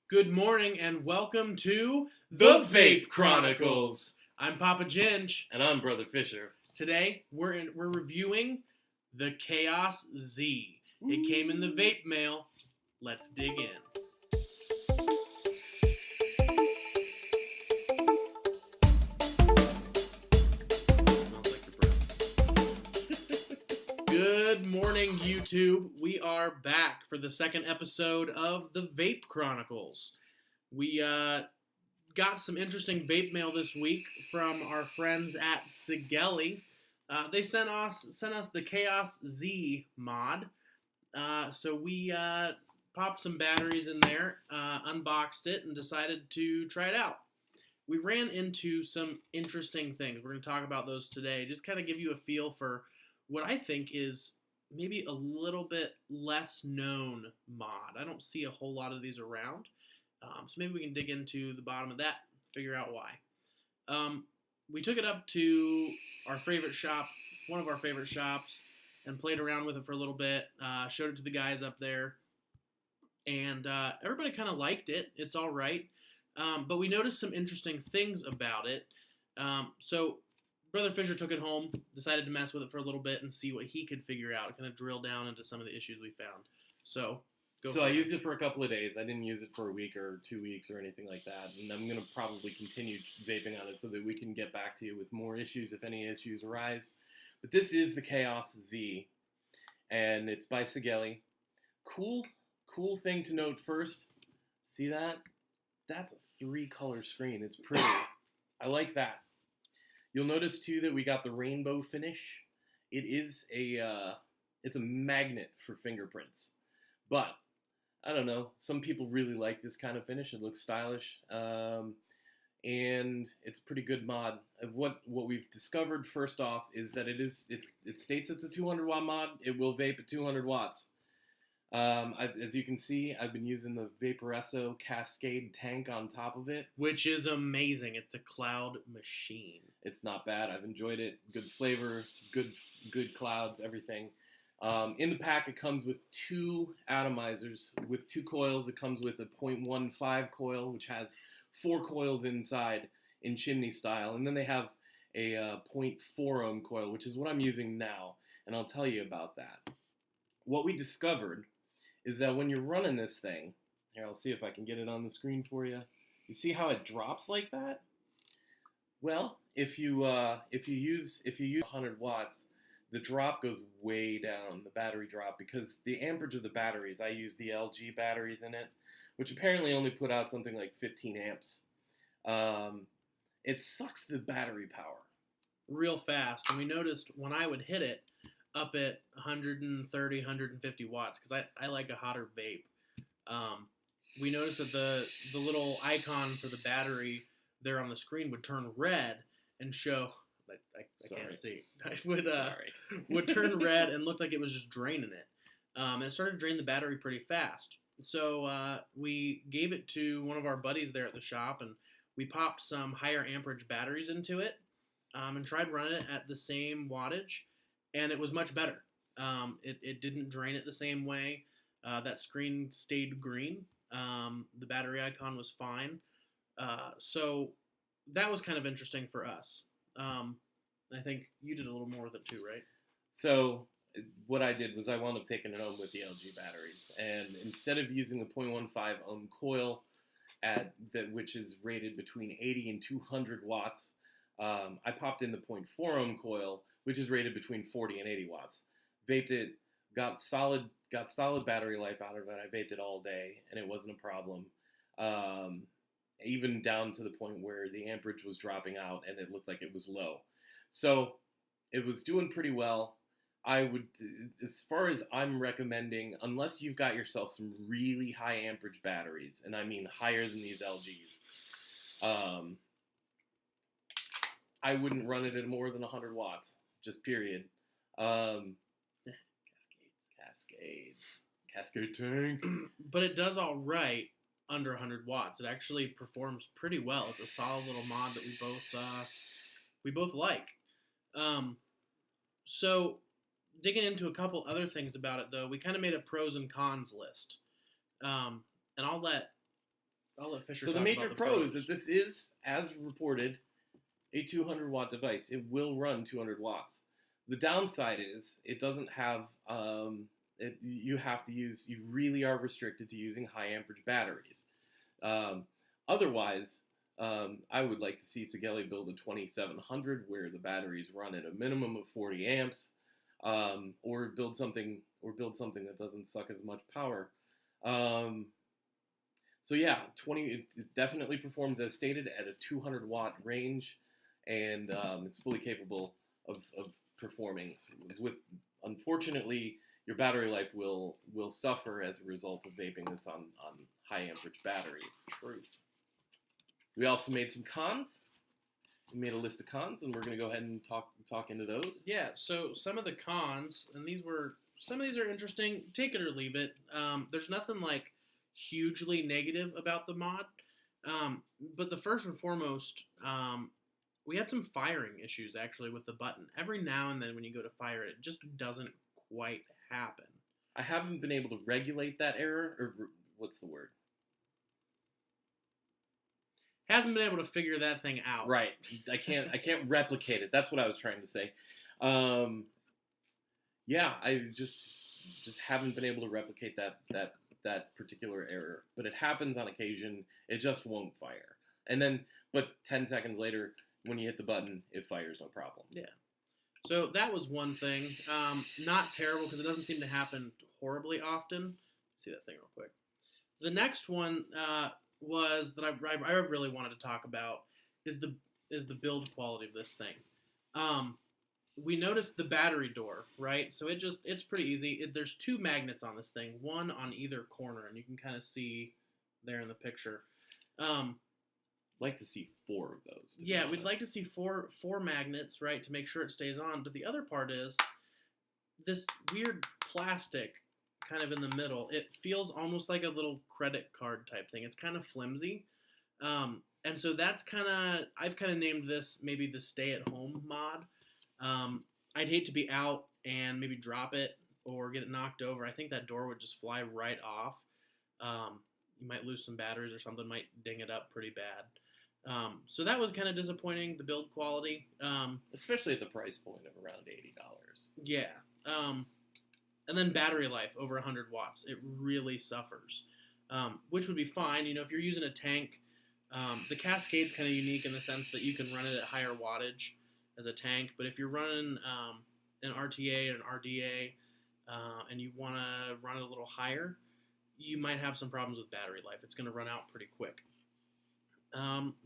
Good morning and welcome to The Vape Chronicles. I'm Papa Ginge. And I'm Brother Fisher. Today we're reviewing the Kaos Z. It came in the vape mail. Let's dig in. Smells like your breath. Good morning, YouTube. We are back for the second episode of the Vape Chronicles. We got some interesting vape mail this week from our friends at Sigelei. They sent us the Kaos Z Mod. So we popped some batteries in there, unboxed it, and decided to try it out. We ran into some interesting things. We're going to talk about those today. Just kind of give you a feel for what I think is maybe a little bit less known mod. I don't see a whole lot of these around. So maybe we can dig into the bottom of that, figure out why. We took it up to our favorite shop, one of our favorite shops, and played around with it for a little bit. Showed it to the guys up there, and everybody kind of liked it. It's all right, but we noticed some interesting things about it. So Brother Fisher took it home, decided to mess with it for a little bit and see what he could figure out, kind of drill down into some of the issues we found. So I used it for a couple of days. I didn't use it for a week or 2 weeks or anything like that. And I'm going to probably continue vaping on it so that we can get back to you with more issues if any issues arise. But this is the Kaos Z, and it's by Sigelei. Cool thing to note first. See that? That's a 3-color screen. It's pretty. I like that. You'll notice too that we got the rainbow finish. It's a magnet for fingerprints. But I don't know. Some people really like this kind of finish. It looks stylish, and it's a pretty good mod. What we've discovered first off is that it states it's a 200 watt mod. It will vape at 200 watts. As you can see, I've been using the Vaporesso Cascade tank on top of it, which is amazing. It's a cloud machine. It's not bad. I've enjoyed it. Good flavor, good clouds, everything. In the pack, it comes with 2 atomizers with 2 coils. It comes with a 0.15 coil, which has 4 coils inside in chimney style. And then they have a 0.4 ohm coil, which is what I'm using now. And I'll tell you about that. What we discovered is that when you're running this thing, here, I'll see if I can get it on the screen for you. You see how it drops like that? Well, if you use 100 watts, the drop goes way down, the battery drop, because the amperage of the batteries, I use the LG batteries in it, which apparently only put out something like 15 amps. It sucks the battery power real fast. And we noticed when I would hit it up at 130, 150 watts, because I like a hotter vape, we noticed that the little icon for the battery there on the screen would turn red and show... I can't see. Would turn red and looked like it was just draining it. And it started to drain the battery pretty fast. So we gave it to one of our buddies there at the shop, and we popped some higher amperage batteries into it and tried running it at the same wattage, and it was much better. It didn't drain it the same way. That screen stayed green. The battery icon was fine. So that was kind of interesting for us. I think you did a little more with it too, right? So what I did was I wound up taking it home with the LG batteries, and instead of using the 0.15 ohm coil which is rated between 80 and 200 watts, I popped in the 0.4 ohm coil, which is rated between 40 and 80 watts. Vaped it, got solid battery life out of it. I vaped it all day, and it wasn't a problem. Even down to the point where the amperage was dropping out and it looked like it was low. So it was doing pretty well. I would, as far as I'm recommending, unless you've got yourself some really high amperage batteries, and I mean higher than these LGs, I wouldn't run it at more than 100 watts, just period. Cascade tank. But it does all right under 100 watts. It actually performs pretty well. It's a solid little mod that we both like. So digging into a couple other things about it, though, we kind of made a pros and cons list. And I'll let I'll let Fisher So the talk major about the pro is that this is, as reported, a 200 watt device. It will run 200 watts. The downside is it doesn't have. You really are restricted to using high amperage batteries. Otherwise, I would like to see Sigelei build a 2700 where the batteries run at a minimum of 40 amps, or build something that doesn't suck as much power. So yeah, it definitely performs as stated at a 200 watt range, and it's fully capable of performing. Unfortunately, your battery life will suffer as a result of vaping this on high amperage batteries. Truth. We also made some cons. We made a list of cons, and we're going to go ahead and talk into those. Yeah, so some of the cons, and some of these are interesting. Take it or leave it. There's nothing like hugely negative about the mod. But the first and foremost, we had some firing issues actually with the button. Every now and then when you go to fire it, it just doesn't quite happen. I haven't been able to regulate that error, or what's the word? Hasn't been able to figure that thing out. Right. I can't replicate it. That's what I was trying to say. Yeah, I just haven't been able to replicate that particular error. But it happens on occasion. It just won't fire. But 10 seconds later, when you hit the button, it fires no problem. Yeah. So that was one thing. Not terrible because it doesn't seem to happen horribly often. See that thing real quick. The next one was that I really wanted to talk about is the build quality of this thing. We noticed the battery door, right? So it's pretty easy. There's two magnets on this thing, one on either corner, and you can kind of see there in the picture. Like to see 4 of those. Yeah, we'd like to see four magnets, right, to make sure it stays on. But the other part is this weird plastic kind of in the middle. It feels almost like a little credit card type thing. It's kind of flimsy. And so that's I've kind of named this maybe the stay-at-home mod. I'd hate to be out and maybe drop it or get it knocked over. I think that door would just fly right off. You might lose some batteries or something, might ding it up pretty bad. So that was kind of disappointing, the build quality. Especially at the price point of around $80. Yeah. And then battery life, over 100 watts. It really suffers, which would be fine. If you're using a tank, the Cascade's kind of unique in the sense that you can run it at higher wattage as a tank. But if you're running an RTA or an RDA and you want to run it a little higher, you might have some problems with battery life. It's going to run out pretty quick.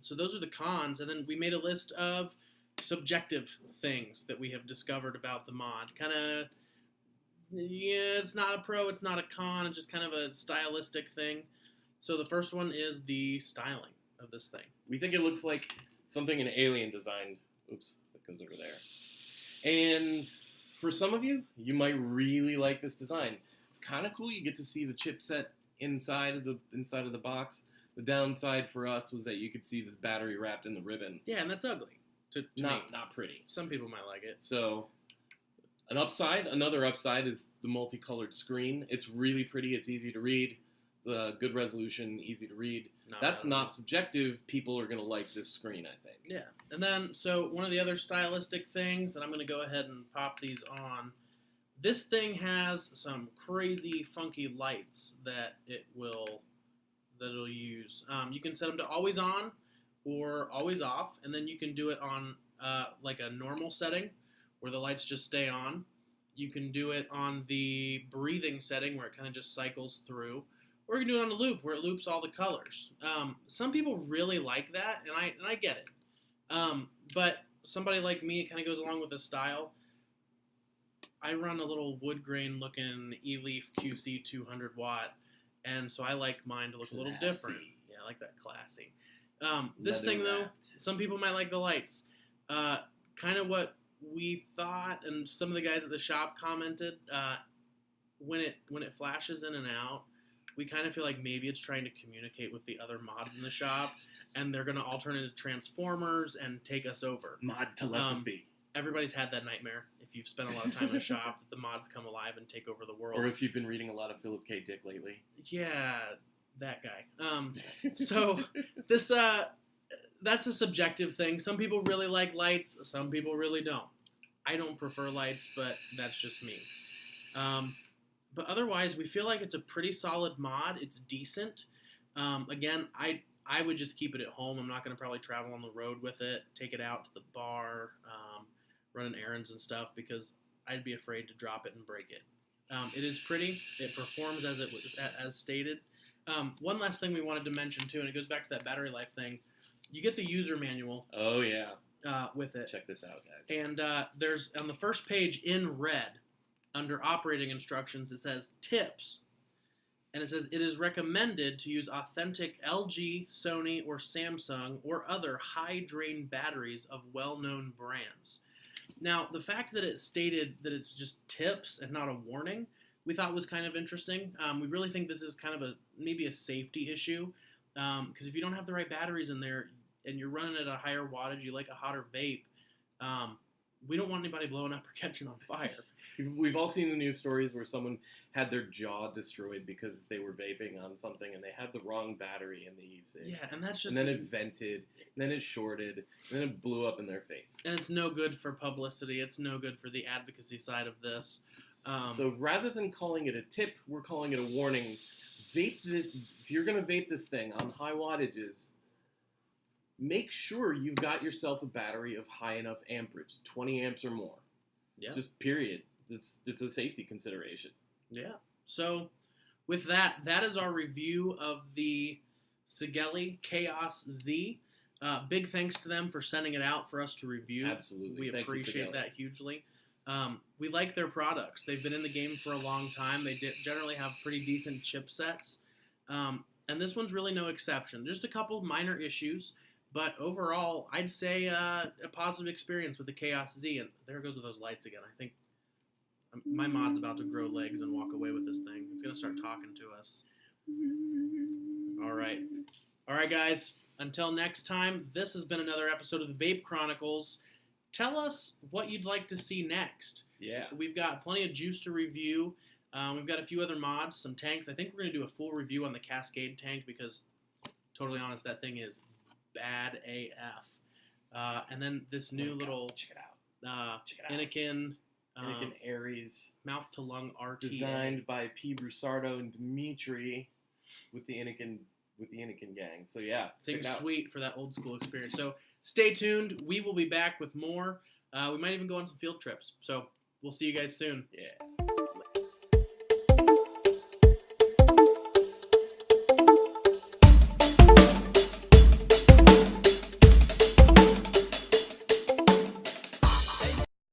So those are the cons. And then we made a list of subjective things that we have discovered about the mod. It's not a pro, it's not a con, it's just kind of a stylistic thing. So the first one is the styling of this thing. We think it looks like something an alien designed. Oops, that goes over there. And for some of you, you might really like this design. It's kind of cool. You get to see the chipset inside of the box. The downside for us was that you could see this battery wrapped in the ribbon. Yeah, and that's ugly. To not pretty. Some people might like it. So another upside is the multicolored screen. It's really pretty. It's easy to read. The good resolution, easy to read. That's not subjective. People are going to like this screen, I think. Yeah. And then, so one of the other stylistic things, and I'm going to go ahead and pop these on. This thing has some crazy, funky lights that it'll use. You can set them to always on or always off, and then you can do it on like a normal setting where the lights just stay on. You can do it on the breathing setting where it kind of just cycles through, or you can do it on a loop where it loops all the colors. Some people really like that, and I get it. But somebody like me, it kind of goes along with the style. I run a little wood grain looking E-Leaf QC 200 watt, and so I like mine to look a little different. Yeah, I like that classy. This thing though, some people might like the lights. Kind of what we thought, and some of the guys at the shop commented, when it flashes in and out, we kind of feel like maybe it's trying to communicate with the other mods in the shop, and they're going to all turn into transformers and take us over. Mod telepathy. Everybody's had that nightmare if you've spent a lot of time in a shop that the mods come alive and take over the world. Or if you've been reading a lot of Philip K. Dick lately. Yeah, that guy. So this that's a subjective thing. Some people really like lights. Some people really don't. I don't prefer lights, but that's just me. But otherwise, we feel like it's a pretty solid mod. It's decent. Again, I would just keep it at home. I'm not going to probably travel on the road with it, take it out to the bar, running errands and stuff, because I'd be afraid to drop it and break it. It is pretty. It performs as it was as stated. One last thing we wanted to mention too, and it goes back to that battery life thing. You get the user manual. Oh yeah. With it. Check this out, guys. And there's on the first page in red, under operating instructions, it says tips. And it says, it is recommended to use authentic LG, Sony, or Samsung, or other high-drain batteries of well-known brands. Now, the fact that it stated that it's just tips and not a warning, we thought was kind of interesting. We really think this is kind of maybe a safety issue, because if you don't have the right batteries in there, and you're running at a higher wattage, you like a hotter vape, we don't want anybody blowing up or catching on fire. We've all seen the news stories where someone had their jaw destroyed because they were vaping on something and they had the wrong battery in the e-cig. Yeah, and that's just... And then it vented, and then it shorted, and then it blew up in their face. And it's no good for publicity. It's no good for the advocacy side of this. So rather than calling it a tip, we're calling it a warning. If you're going to vape this thing on high wattages, make sure you've got yourself a battery of high enough amperage, 20 amps or more. Yeah. Just period. It's a safety consideration. Yeah. So with that is our review of the Sigelei Kaos Z. Big thanks to them for sending it out for us to review. Absolutely. We appreciate that hugely. We like their products. They've been in the game for a long time. They generally have pretty decent chipsets. And this one's really no exception. Just a couple minor issues. But overall, I'd say a positive experience with the Kaos Z. And there it goes with those lights again. I think my mod's about to grow legs and walk away with this thing. It's going to start talking to us. All right. All right, guys. Until next time, this has been another episode of the Vape Chronicles. Tell us what you'd like to see next. Yeah. We've got plenty of juice to review. We've got a few other mods, some tanks. I think we're going to do a full review on the Cascade tank because, totally honest, that thing is bad AF. And then this new little check it out. Anakin Aries mouth to lung RT designed by P. Brusardo and Dimitri with the Anakin gang. So yeah, things sweet for that old school experience. So stay tuned. We will be back with more. We might even go on some field trips. So we'll see you guys soon. Yeah.